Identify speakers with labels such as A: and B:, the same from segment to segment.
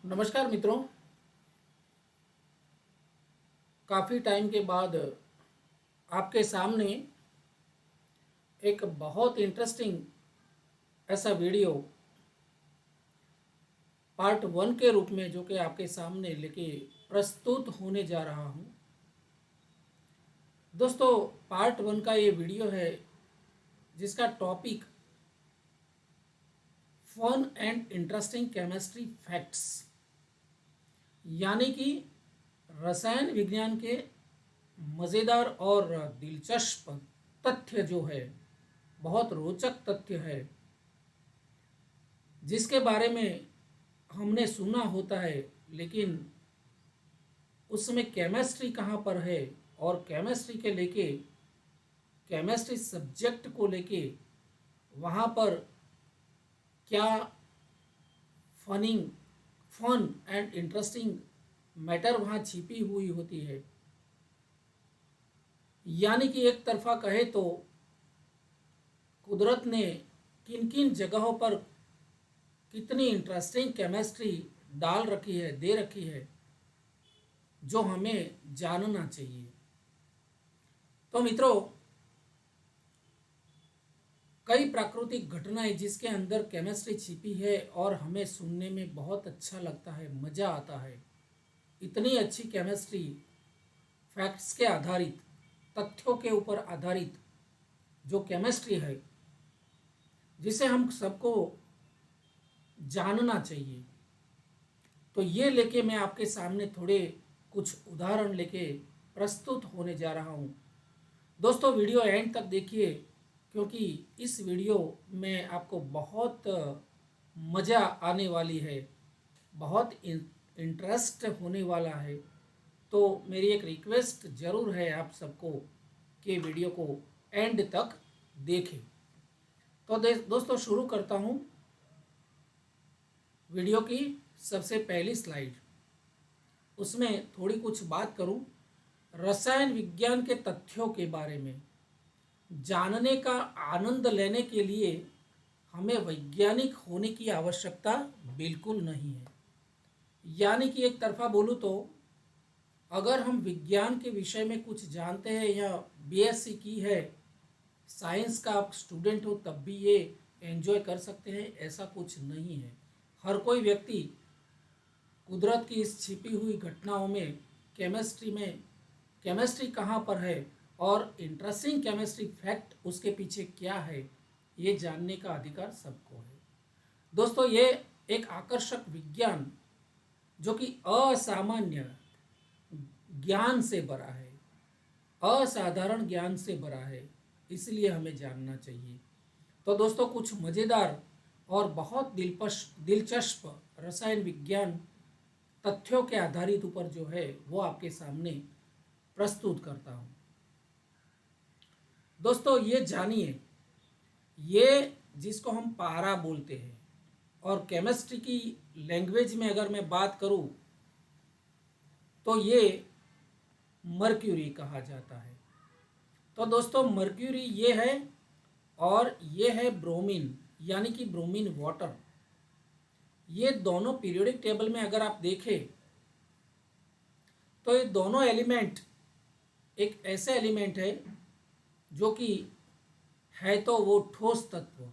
A: नमस्कार मित्रों। काफ़ी टाइम के बाद आपके सामने एक बहुत इंटरेस्टिंग ऐसा वीडियो पार्ट 1 के रूप में जो कि आपके सामने लेके प्रस्तुत होने जा रहा हूँ। दोस्तों, पार्ट 1 का ये वीडियो है जिसका topic fun and interesting chemistry facts, यानी कि रसायन विज्ञान के मज़ेदार और दिलचस्प तथ्य जो है, बहुत रोचक तथ्य है जिसके बारे में हमने सुना होता है, लेकिन उसमें केमिस्ट्री कहाँ पर है और केमिस्ट्री के लेके, केमिस्ट्री सब्जेक्ट को लेके वहाँ पर क्या फनिंग फन एंड इंटरेस्टिंग मैटर वहाँ छिपी हुई होती है। यानी कि एक तरफा कहे तो कुदरत ने किन किन जगहों पर कितनी इंटरेस्टिंग केमिस्ट्री डाल रखी है, दे रखी है, जो हमें जानना चाहिए। तो मित्रों, कई प्राकृतिक घटनाएं जिसके अंदर केमिस्ट्री छिपी है और हमें सुनने में बहुत अच्छा लगता है, मज़ा आता है। इतनी अच्छी केमिस्ट्री, फैक्ट्स के आधारित, तथ्यों के ऊपर आधारित जो केमिस्ट्री है, जिसे हम सबको जानना चाहिए। तो ये लेके मैं आपके सामने थोड़े कुछ उदाहरण लेके प्रस्तुत होने जा रहा हूँ। दोस्तों, वीडियो एंड तक देखिए, क्योंकि इस वीडियो में आपको बहुत मज़ा आने वाली है, बहुत इंटरेस्ट होने वाला है। तो मेरी एक रिक्वेस्ट ज़रूर है आप सबको कि वीडियो को एंड तक देखें। तो दोस्तों, शुरू करता हूँ वीडियो की सबसे पहली स्लाइड। उसमें थोड़ी कुछ बात करूँ रसायन विज्ञान के तथ्यों के बारे में। जानने का आनंद लेने के लिए हमें वैज्ञानिक होने की आवश्यकता बिल्कुल नहीं है। यानी कि एक तरफा बोलूँ तो अगर हम विज्ञान के विषय में कुछ जानते हैं या बीएससी की है, साइंस का आप स्टूडेंट हो, तब भी ये एंजॉय कर सकते हैं, ऐसा कुछ नहीं है। हर कोई व्यक्ति कुदरत की इस छिपी हुई घटनाओं में, केमिस्ट्री कहाँ पर है और इंटरेस्टिंग केमिस्ट्री फैक्ट उसके पीछे क्या है, ये जानने का अधिकार सबको है। दोस्तों, ये एक आकर्षक विज्ञान जो कि असामान्य ज्ञान से भरा है, असाधारण ज्ञान से भरा है, इसलिए हमें जानना चाहिए। तो दोस्तों, कुछ मज़ेदार और बहुत दिलचस्प रसायन विज्ञान तथ्यों के आधारित ऊपर जो है वो आपके सामने प्रस्तुत करता हूँ। दोस्तों, ये जानिए, ये जिसको हम पारा बोलते हैं, और केमिस्ट्री की लैंग्वेज में अगर मैं बात करूँ तो ये मर्क्यूरी कहा जाता है। तो दोस्तों, मर्क्यूरी ये है और ये है ब्रोमीन, यानी कि ब्रोमीन वाटर। ये दोनों पीरियोडिक टेबल में अगर आप देखें तो ये दोनों एलिमेंट एक ऐसे एलिमेंट है जो कि है तो वो ठोस तत्व,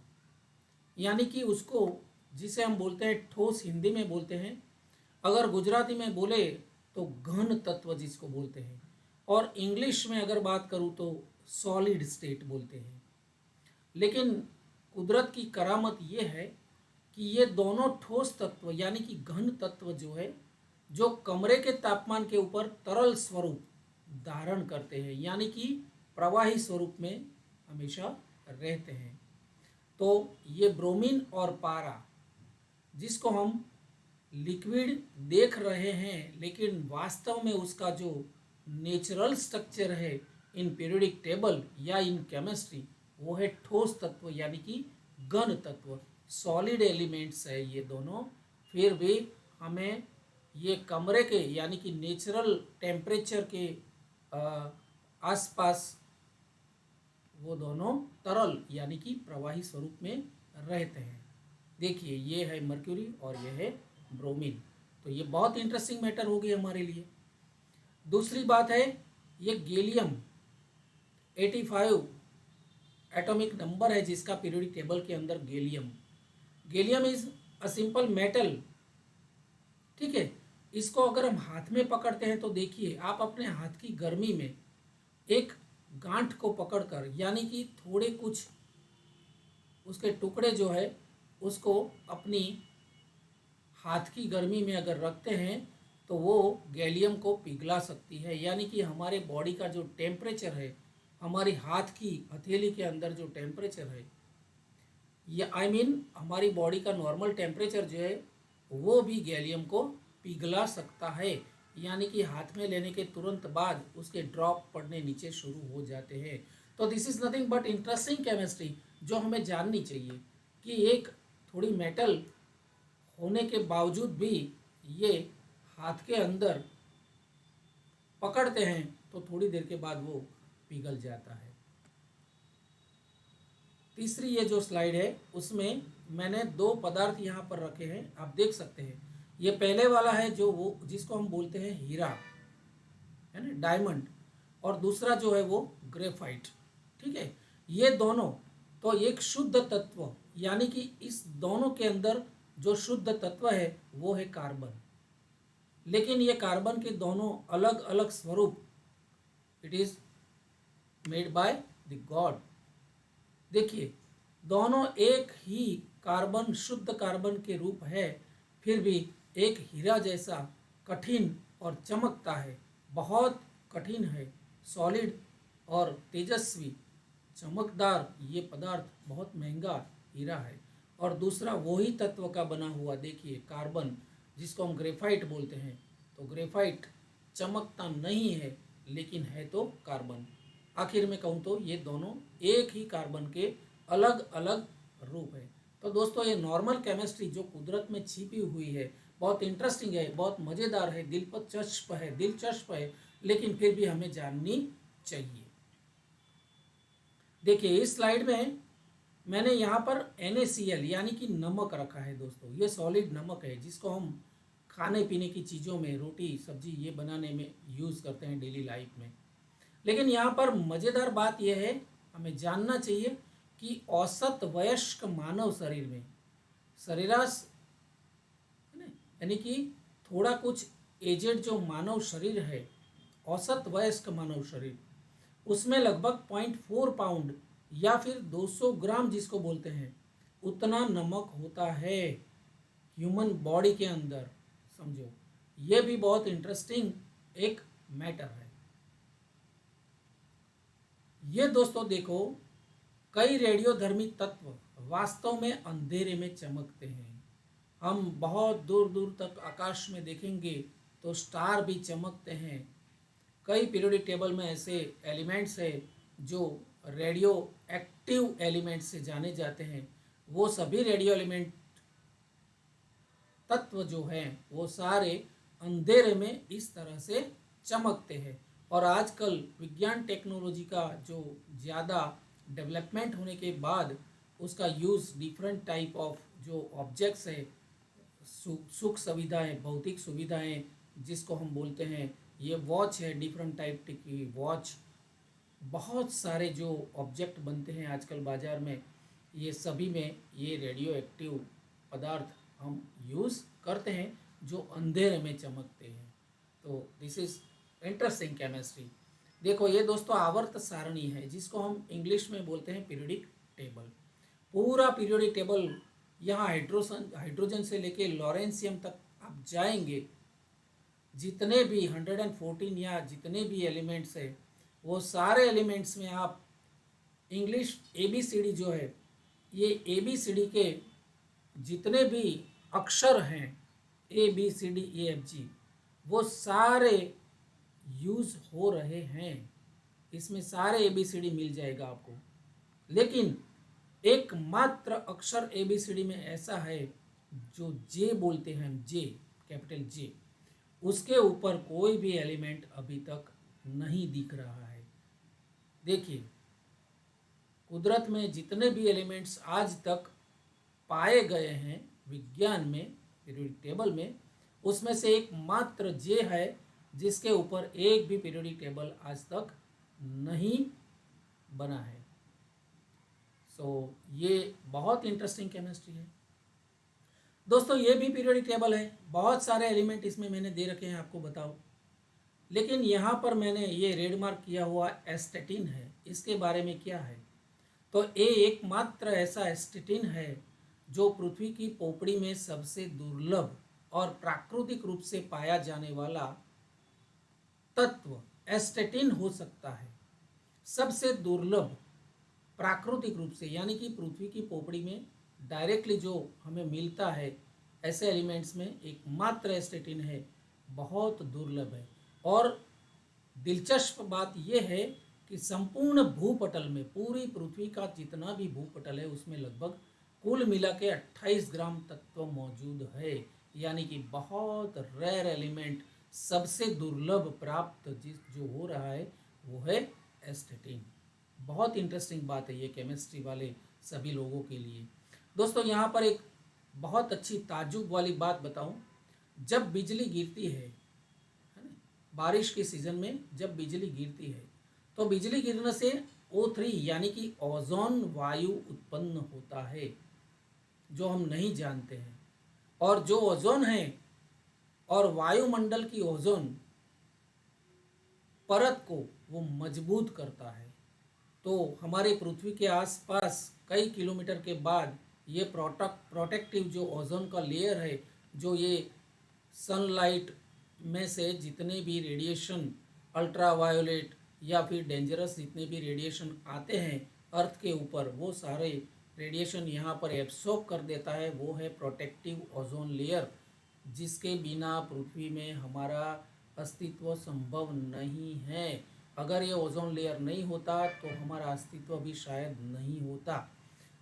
A: यानी कि उसको जिसे हम बोलते हैं ठोस, हिंदी में बोलते हैं, अगर गुजराती में बोले तो घन तत्व जिसको बोलते हैं, और इंग्लिश में अगर बात करूँ तो सॉलिड स्टेट बोलते हैं। लेकिन कुदरत की करामत ये है कि ये दोनों ठोस तत्व यानी कि घन तत्व जो है, जो कमरे के तापमान के ऊपर तरल स्वरूप धारण करते हैं, यानी कि प्रवाही स्वरूप में हमेशा रहते हैं। तो ये ब्रोमीन और पारा, जिसको हम लिक्विड देख रहे हैं, लेकिन वास्तव में उसका जो नेचुरल स्ट्रक्चर है इन पीरियोडिक टेबल या इन केमिस्ट्री, वो है ठोस तत्व यानी कि घन तत्व, सॉलिड एलिमेंट्स है ये दोनों। फिर भी हमें ये कमरे के यानी कि नेचुरल टेम्परेचर के आसपास वो दोनों तरल यानी कि प्रवाही स्वरूप में रहते हैं। देखिए, ये है मर्क्यूरी और ये है ब्रोमीन। तो ये बहुत इंटरेस्टिंग मैटर होगी हमारे लिए। दूसरी बात है, ये गैलियम 85 एटॉमिक नंबर है जिसका पीरियोडिक टेबल के अंदर gallium is a simple metal. ठीक है, इसको अगर हम हाथ में पकड़ते हैं तो देखिए, आप अपने हाथ की गर्मी में एक गांठ को पकड़कर, यानी कि थोड़े कुछ उसके टुकड़े जो है उसको अपनी हाथ की गर्मी में अगर रखते हैं तो वो गैलियम को पिघला सकती है। यानी कि हमारे बॉडी का जो टेम्परेचर है, हमारी हाथ की हथेली के अंदर जो टेम्परेचर है, या हमारी बॉडी का नॉर्मल टेम्परेचर जो है वो भी गैलियम को पिघला सकता है। यानी कि हाथ में लेने के तुरंत बाद उसके ड्रॉप पड़ने नीचे शुरू हो जाते हैं। तो this is nothing but interesting chemistry जो हमें जाननी चाहिए कि एक थोड़ी मेटल होने के बावजूद भी ये हाथ के अंदर पकड़ते हैं तो थोड़ी देर के बाद वो पिघल जाता है। तीसरी ये जो स्लाइड है उसमें मैंने दो पदार्थ यहाँ पर रखे हैं, आप देख सकते हैं। ये पहले वाला है जो वो जिसको हम बोलते हैं हीरा, है ना, डायमंड, और दूसरा जो है वो ग्रेफाइट। ठीक है, ये दोनों तो एक शुद्ध तत्व, यानी कि इस दोनों के अंदर जो शुद्ध तत्व है वो है कार्बन। लेकिन ये कार्बन के दोनों अलग अलग स्वरूप, it is made by the God. देखिए, दोनों एक ही कार्बन, शुद्ध कार्बन के रूप है, फिर भी एक हीरा जैसा कठिन और चमकता है, बहुत कठिन है, सॉलिड और तेजस्वी चमकदार ये पदार्थ बहुत महंगा हीरा है। और दूसरा वही तत्व का बना हुआ, देखिए, कार्बन, जिसको हम ग्रेफाइट बोलते हैं। तो ग्रेफाइट चमकता नहीं है लेकिन है तो कार्बन। आखिर में कहूँ तो ये दोनों एक ही कार्बन के अलग अलग रूप है। तो दोस्तों, ये नॉर्मल केमिस्ट्री जो कुदरत में छिपी हुई है बहुत इंटरेस्टिंग है, बहुत मज़ेदार है, दिलचस्प है, लेकिन फिर भी हमें जाननी चाहिए। देखिए, इस स्लाइड में मैंने यहाँ पर NaCl यानी कि नमक रखा है दोस्तों। ये सॉलिड नमक है जिसको हम खाने पीने की चीज़ों में, रोटी सब्जी ये बनाने में यूज़ करते हैं डेली लाइफ में। लेकिन यहाँ पर मज़ेदार बात यह है, हमें जानना चाहिए कि औसत वयस्क मानव शरीर में शरीराश, यानी कि थोड़ा कुछ एजेड जो मानव शरीर है, औसत वयस्क मानव शरीर, उसमें लगभग 0.4 पाउंड या फिर 200 ग्राम जिसको बोलते हैं उतना नमक होता है ह्यूमन बॉडी के अंदर। समझो, ये भी बहुत इंटरेस्टिंग एक मैटर है। ये दोस्तों देखो, कई रेडियोधर्मी तत्व वास्तव में अंधेरे में चमकते हैं। हम बहुत दूर दूर तक आकाश में देखेंगे तो स्टार भी चमकते हैं। कई पीरियोडिक टेबल में ऐसे एलिमेंट्स हैं जो रेडियो एक्टिव एलिमेंट्स से जाने जाते हैं। वो सभी रेडियो एलिमेंट तत्व जो हैं वो सारे अंधेरे में इस तरह से चमकते हैं। और आजकल विज्ञान टेक्नोलॉजी का जो ज़्यादा डेवलपमेंट होने के बाद उसका यूज़ डिफरेंट टाइप ऑफ जो ऑब्जेक्ट्स है, सुख सुविधाएं, भौतिक सुविधाएं जिसको हम बोलते हैं, ये वॉच है, डिफरेंट टाइप की वॉच, बहुत सारे जो ऑब्जेक्ट बनते हैं आजकल बाज़ार में, ये सभी में ये रेडियो एक्टिव पदार्थ हम यूज़ करते हैं जो अंधेरे में चमकते हैं। तो दिस इज़ इंटरेस्टिंग केमिस्ट्री। देखो, ये दोस्तों आवर्त सारणी है जिसको हम इंग्लिश में बोलते हैं पीरियोडिक टेबल। पूरा पीरियोडिक टेबल, यहाँ हाइड्रोजन से लेके लॉरेंशियम तक आप जाएंगे, जितने भी 114 या जितने भी एलिमेंट्स है वो सारे एलिमेंट्स में आप इंग्लिश ABCD जो है, ये ABCD के जितने भी अक्षर हैं ABCDEFG वो सारे यूज़ हो रहे हैं। इसमें सारे ABCD मिल जाएगा आपको। लेकिन एकमात्र अक्षर ABCD में ऐसा है जो J बोलते हैं हम, J, कैपिटल J, उसके ऊपर कोई भी एलिमेंट अभी तक नहीं दिख रहा है। देखिए, कुदरत में जितने भी एलिमेंट्स आज तक पाए गए हैं विज्ञान में पीरियोडिक टेबल में, उसमें से एक मात्र जे है जिसके ऊपर एक भी पीरियोडिक टेबल आज तक नहीं बना है। ये बहुत इंटरेस्टिंग केमिस्ट्री है दोस्तों। ये भी पीरियोडिक टेबल है, बहुत सारे एलिमेंट इसमें मैंने दे रखे हैं आपको बताओ, लेकिन यहाँ पर मैंने ये रेड मार्क किया हुआ एस्टेटिन है, इसके बारे में क्या है? तो ये एकमात्र ऐसा एस्टेटिन है जो पृथ्वी की पोपड़ी में सबसे दुर्लभ और प्राकृतिक रूप से पाया जाने वाला तत्व एस्टेटिन हो सकता है। सबसे दुर्लभ प्राकृतिक रूप से, यानी कि पृथ्वी की पोपड़ी में डायरेक्टली जो हमें मिलता है ऐसे एलिमेंट्स में एकमात्र एस्टेटिन है, बहुत दुर्लभ है। और दिलचस्प बात यह है कि संपूर्ण भूपटल में, पूरी पृथ्वी का जितना भी भूपटल है उसमें लगभग कुल मिला के 28 ग्राम तत्व मौजूद है, यानी कि बहुत रेयर एलिमेंट, सबसे दुर्लभ प्राप्त जो हो रहा है वो है एस्टेटिन। बहुत इंटरेस्टिंग बात है ये केमिस्ट्री वाले सभी लोगों के लिए। दोस्तों यहाँ पर एक बहुत अच्छी ताज्जुब वाली बात बताऊं, जब बिजली गिरती है ना, बारिश के सीजन में जब बिजली गिरती है तो बिजली गिरने से O3 यानी कि ओजोन वायु उत्पन्न होता है जो हम नहीं जानते हैं। और जो ओजोन है और वायुमंडल की ओजोन परत को वो मजबूत करता है। तो हमारे पृथ्वी के आसपास कई किलोमीटर के बाद ये प्रोटेक्टिव जो ओजोन का लेयर है, जो ये सनलाइट में से जितने भी रेडिएशन, अल्ट्रावायोलेट या फिर डेंजरस जितने भी रेडिएशन आते हैं अर्थ के ऊपर, वो सारे रेडिएशन यहाँ पर एब्सॉर्ब कर देता है। वो है प्रोटेक्टिव ओजोन लेयर, जिसके बिना पृथ्वी में हमारा अस्तित्व संभव नहीं है। अगर ये ओजोन लेयर नहीं होता तो हमारा अस्तित्व भी शायद नहीं होता।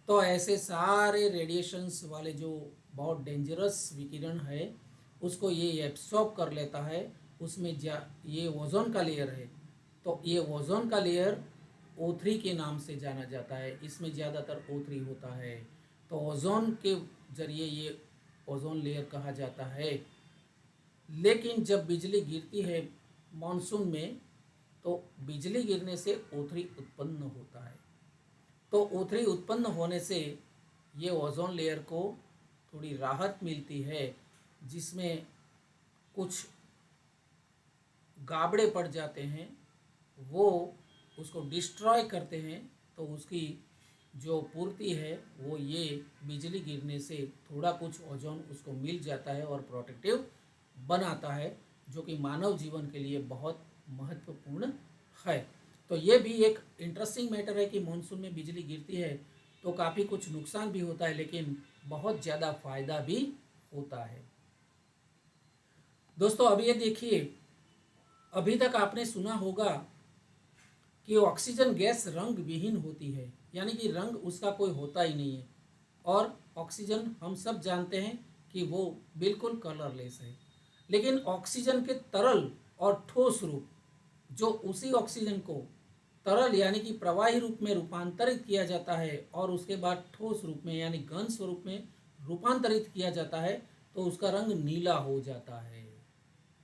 A: तो ऐसे सारे रेडिएशंस वाले जो बहुत डेंजरस विकिरण है उसको ये एब्सॉर्ब कर लेता है। उसमें ये ओजोन का लेयर है, तो ये ओजोन का लेयर O3 के नाम से जाना जाता है। इसमें ज़्यादातर O3 होता है, तो ओजोन के जरिए ये ओजोन लेयर कहा जाता है। लेकिन जब बिजली गिरती है मानसून में, तो बिजली गिरने से O3 उत्पन्न होता है। तो O3 उत्पन्न होने से ये ओजोन लेयर को थोड़ी राहत मिलती है, जिसमें कुछ गाबड़े पड़ जाते हैं, वो उसको डिस्ट्रॉय करते हैं। तो उसकी जो पूर्ति है वो ये बिजली गिरने से थोड़ा कुछ ओजोन उसको मिल जाता है और प्रोटेक्टिव बनाता है, जो कि मानव जीवन के लिए बहुत महत्वपूर्ण है। तो ये भी एक इंटरेस्टिंग मैटर है कि मानसून में बिजली गिरती है तो काफ़ी कुछ नुकसान भी होता है, लेकिन बहुत ज़्यादा फायदा भी होता है। दोस्तों अब ये देखिए, अभी तक आपने सुना होगा कि ऑक्सीजन गैस रंग विहीन होती है, यानी कि रंग उसका कोई होता ही नहीं है। और ऑक्सीजन हम सब जानते हैं कि वो बिल्कुल कलरलेस है। लेकिन ऑक्सीजन के तरल और ठोस रूप, जो उसी ऑक्सीजन को तरल यानी कि प्रवाही रूप में रूपांतरित किया जाता है और उसके बाद ठोस रूप में यानी घन स्वरूप में रूपांतरित किया जाता है, तो उसका रंग नीला हो जाता है।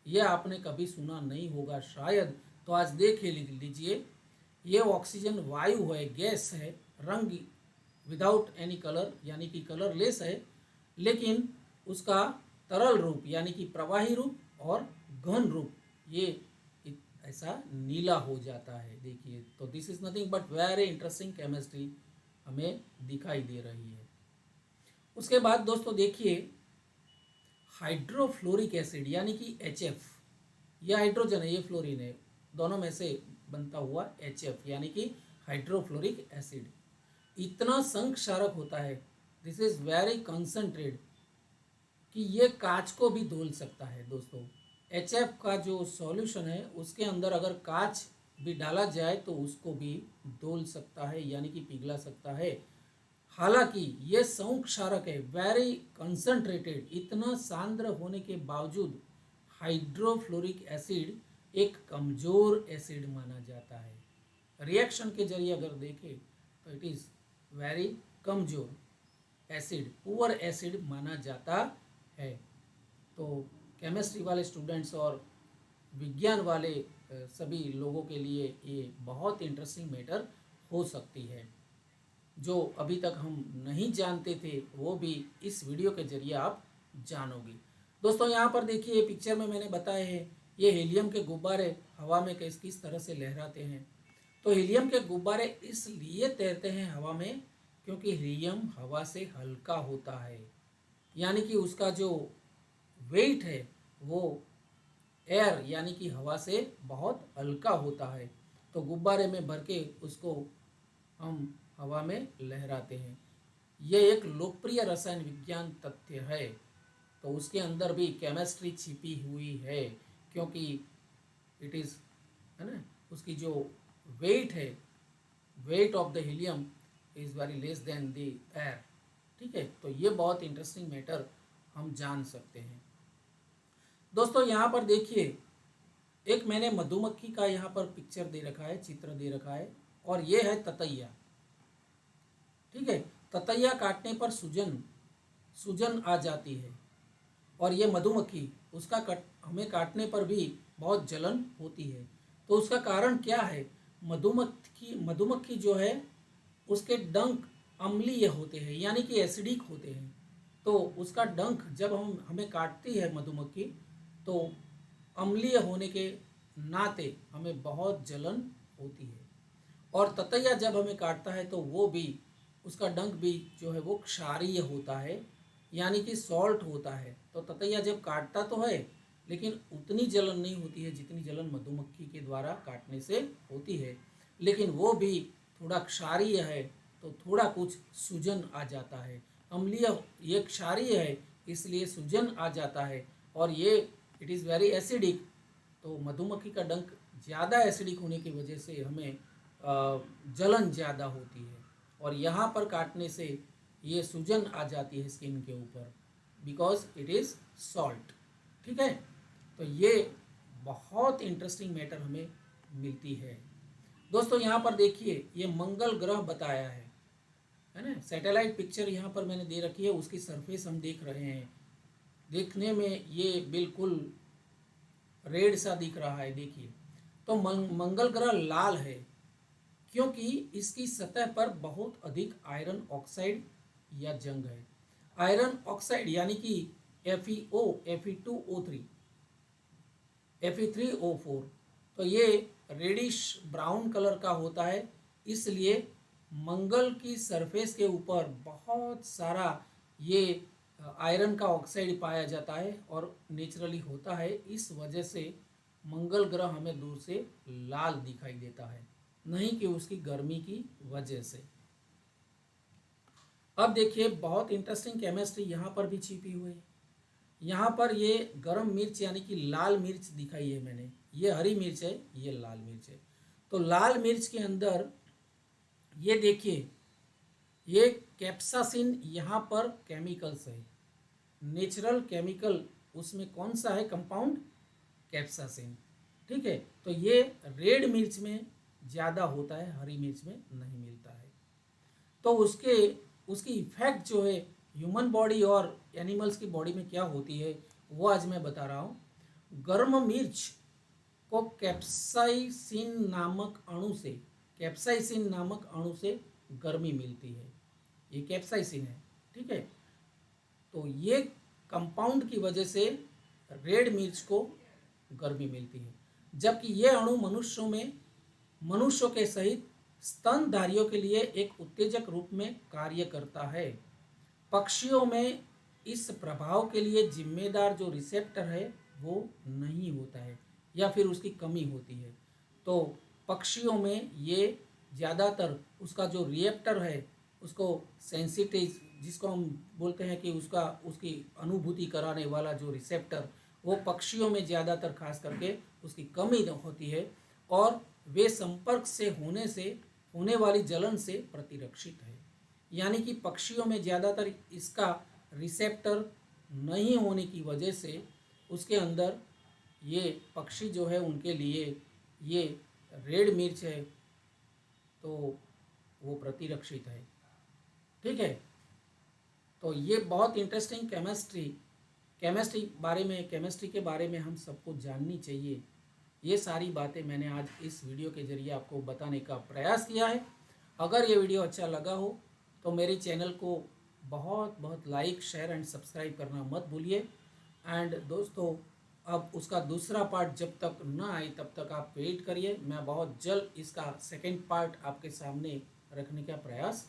A: यह आपने कभी सुना नहीं होगा शायद, तो आज देख लीजिए, ये ऑक्सीजन वायु है, गैस है, रंग विदाउट एनी कलर यानी कि कलरलेस है, लेकिन उसका तरल रूप यानी कि प्रवाही रूप और घन रूप ये ऐसा नीला हो जाता है। देखिए, तो this is nothing but very interesting chemistry हमें दिखाई दे रही है। उसके बाद दोस्तों देखिए, हाइड्रोफ्लोरिक एसिड यानी कि HF, यह हाइड्रोजन है, ये फ्लोरीन है, दोनों में से बनता हुआ HF यानी कि हाइड्रोफ्लोरिक एसिड इतना संक्षारक होता है, दिस इज वेरी कंसंट्रेट, कि ये कांच को भी धुल सकता है। दोस्तों HF का जो सॉल्यूशन है उसके अंदर अगर कांच भी डाला जाए तो उसको भी धुल सकता है, यानी कि पिघला सकता है। हालांकि ये संक्षारक है, वेरी कंसंट्रेटेड, इतना सांद्र होने के बावजूद हाइड्रोफ्लोरिक एसिड एक कमज़ोर एसिड माना जाता है। रिएक्शन के जरिए अगर देखें तो इट इज़ वेरी कमज़ोर एसिड, पुअर एसिड माना जाता है। तो केमिस्ट्री वाले स्टूडेंट्स और विज्ञान वाले सभी लोगों के लिए ये बहुत इंटरेस्टिंग मैटर हो सकती है। जो अभी तक हम नहीं जानते थे वो भी इस वीडियो के जरिए आप जानोगे। दोस्तों यहाँ पर देखिए पिक्चर में मैंने बताया है ये हीलियम के गुब्बारे हवा में किस किस तरह से लहराते हैं। तो हीलियम के गुब्बारे इसलिए तैरते हैं हवा में क्योंकि हीलियम हवा से हल्का होता है, यानी कि उसका जो वेट है वो एयर यानी कि हवा से बहुत हल्का होता है। तो गुब्बारे में भर के उसको हम हवा में लहराते हैं। ये एक लोकप्रिय रसायन विज्ञान तथ्य है। तो उसके अंदर भी केमिस्ट्री छिपी हुई है क्योंकि इट इज़, है ना, उसकी जो वेट है, weight of the helium is very less than the air. ठीक है, तो ये बहुत इंटरेस्टिंग मैटर हम जान सकते हैं। दोस्तों यहाँ पर देखिए एक मैंने मधुमक्खी का यहाँ पर पिक्चर दे रखा है, चित्र दे रखा है, और ये है ततैया। ठीक है, ततैया काटने पर सूजन सूजन आ जाती है, और ये मधुमक्खी उसका हमें काटने पर भी बहुत जलन होती है। तो उसका कारण क्या है? मधुमक्खी जो है उसके डंक अम्लीय होते हैं, यानी कि एसिडिक होते हैं। तो उसका डंक जब हमें काटती है मधुमक्खी, तो अम्लीय होने के नाते हमें बहुत जलन होती है। और ततैया जब हमें काटता है तो वो भी, उसका डंक भी जो है वो क्षारीय होता है, यानी कि सॉल्ट होता है। तो ततैया जब काटता तो है लेकिन उतनी जलन नहीं होती है जितनी जलन मधुमक्खी के द्वारा काटने से होती है, लेकिन वो भी थोड़ा क्षारीय है तो थोड़ा कुछ सूजन आ जाता है। अम्लीय, ये क्षारीय है इसलिए सूजन आ जाता है, और ये इट इज़ वेरी एसिडिक। तो मधुमक्खी का डंक ज़्यादा एसिडिक होने की वजह से हमें जलन ज़्यादा होती है, और यहाँ पर काटने से ये सूजन आ जाती है स्किन के ऊपर, बिकॉज इट इज़ सॉल्ट। ठीक है, तो ये बहुत इंटरेस्टिंग मैटर हमें मिलती है। दोस्तों यहाँ पर देखिए ये मंगल ग्रह बताया है ना, सैटेलाइट पिक्चर यहाँ पर मैंने दे रखी है, उसकी सरफेस हम देख रहे हैं। देखने में ये बिल्कुल रेड सा दिख रहा है। देखिए तो मंगल ग्रह लाल है क्योंकि इसकी सतह पर बहुत अधिक आयरन ऑक्साइड या जंग है। आयरन ऑक्साइड यानी कि FeO, Fe2O3, Fe3O4, तो ये रेडिश ब्राउन कलर का होता है। इसलिए मंगल की सरफेस के ऊपर बहुत सारा ये आयरन का ऑक्साइड पाया जाता है और नेचुरली होता है। इस वजह से मंगल ग्रह हमें दूर से लाल दिखाई देता है, नहीं कि उसकी गर्मी की वजह से। अब देखिए बहुत इंटरेस्टिंग केमिस्ट्री यहाँ पर भी छिपी हुई है। यहाँ पर ये गरम मिर्च यानी कि लाल मिर्च दिखाई है मैंने, ये हरी मिर्च है, ये लाल मिर्च है। तो लाल मिर्च के अंदर ये देखिए ये कैप्सासिन यहाँ पर केमिकल्स है, नेचुरल केमिकल, उसमें कौन सा है कंपाउंड? कैप्सासिन। ठीक है, तो ये रेड मिर्च में ज़्यादा होता है, हरी मिर्च में नहीं मिलता है। तो उसकी इफेक्ट जो है ह्यूमन बॉडी और एनिमल्स की बॉडी में क्या होती है वो आज मैं बता रहा हूँ। गर्म मिर्च को कैप्साइसिन नामक अणु से गर्मी मिलती है, ये कैप्साइसिन है। ठीक है, तो ये कंपाउंड की वजह से रेड मिर्च को गर्मी मिलती है, जबकि ये अणु मनुष्यों के सहित स्तनधारियों के लिए एक उत्तेजक रूप में कार्य करता है। पक्षियों में इस प्रभाव के लिए जिम्मेदार जो रिसेप्टर है वो नहीं होता है या फिर उसकी कमी होती है। तो पक्षियों में ये ज़्यादातर उसका जो रिएप्टर है, उसको सेंसिटिव जिसको हम बोलते हैं कि उसकी अनुभूति कराने वाला जो रिसेप्टर, वो पक्षियों में ज़्यादातर खास करके उसकी कमी होती है, और वे संपर्क से होने वाली जलन से प्रतिरक्षित है। यानी कि पक्षियों में ज़्यादातर इसका रिसेप्टर नहीं होने की वजह से उसके अंदर ये पक्षी जो है उनके लिए ये रेड मिर्च है तो वो प्रतिरक्षित है। ठीक है, तो ये बहुत इंटरेस्टिंग केमिस्ट्री केमिस्ट्री के बारे में हम सबको जाननी चाहिए। ये सारी बातें मैंने आज इस वीडियो के ज़रिए आपको बताने का प्रयास किया है। अगर ये वीडियो अच्छा लगा हो तो मेरे चैनल को बहुत बहुत लाइक, शेयर एंड सब्सक्राइब करना मत भूलिए। एंड दोस्तों, अब उसका दूसरा पार्ट जब तक ना आए तब तक आप वेट करिए। मैं बहुत जल्द इसका सेकंड पार्ट आपके सामने रखने का प्रयास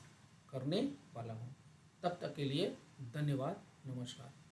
A: करने वाला हूँ। तब तक के लिए धन्यवाद, नमस्कार।